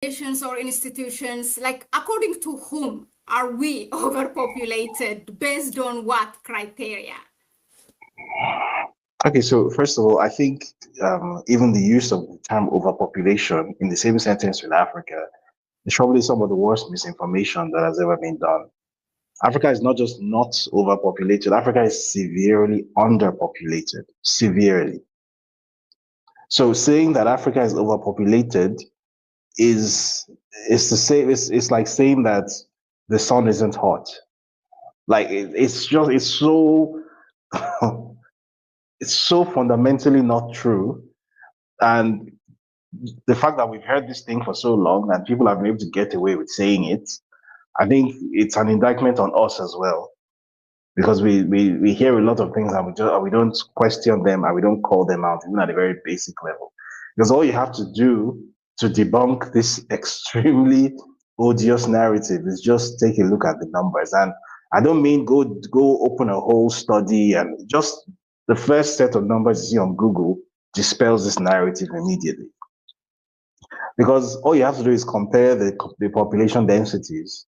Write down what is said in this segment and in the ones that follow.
nations or institutions, like according to whom are we overpopulated? Based on what criteria? Okay, so first of all, I think even the use of the term overpopulation in the same sentence with Africa is probably some of the worst misinformation that has ever been done. Africa is not just not overpopulated, Africa is severely underpopulated, severely. So saying that Africa is overpopulated is the same, it's like saying that the sun isn't hot. Like it's so it's so fundamentally not true. And the fact that we've heard this thing for so long and people have been able to get away with saying it, I think it's an indictment on us as well. Because we hear a lot of things and we don't question them and we don't call them out, even at a very basic level. Because all you have to do to debunk this extremely odious narrative is just take a look at the numbers. And I don't mean go open a whole study, and just the first set of numbers you see on Google dispels this narrative immediately. Because all you have to do is compare the population densities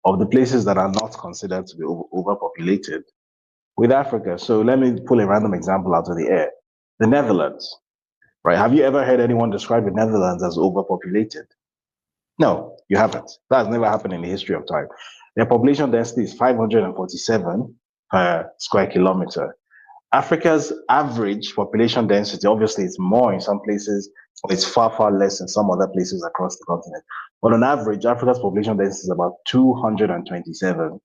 of the places that are not considered to be overpopulated with Africa. So let me pull a random example out of the air. The Netherlands, right? Have you ever heard anyone describe the Netherlands as overpopulated? No, you haven't. That has never happened in the history of time. Their population density is 547 per square kilometer. Africa's average population density, obviously, it's more in some places, or it's far, far less in some other places across the continent. But on average, Africa's population density is about 227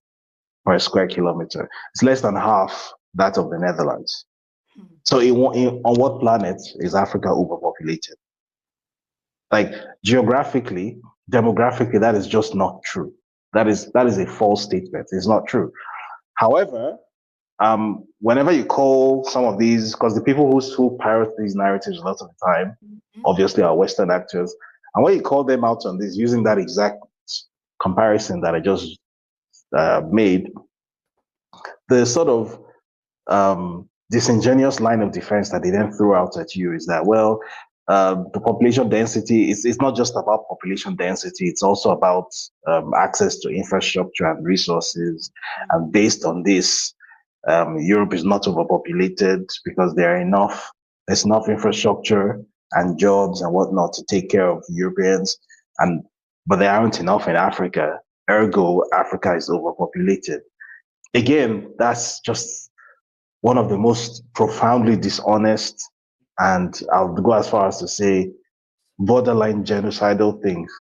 per square kilometer. It's less than half that of the Netherlands. So on what planet is Africa overpopulated? Like geographically, demographically, that is just not true. That is a false statement. It's not true. However, whenever you call some of these, because the people who pirate these narratives a lot of the time, obviously are Western actors, and when you call them out on this using that exact comparison that I just made, the sort of disingenuous line of defense that they then throw out at you is that, well, the population density it's not just about population density, it's also about access to infrastructure and resources. And based on this, Europe is not overpopulated because there's enough infrastructure and jobs and whatnot to take care of Europeans, but there aren't enough in Africa. Ergo, Africa is overpopulated. Again, that's just one of the most profoundly dishonest, and I'll go as far as to say borderline genocidal things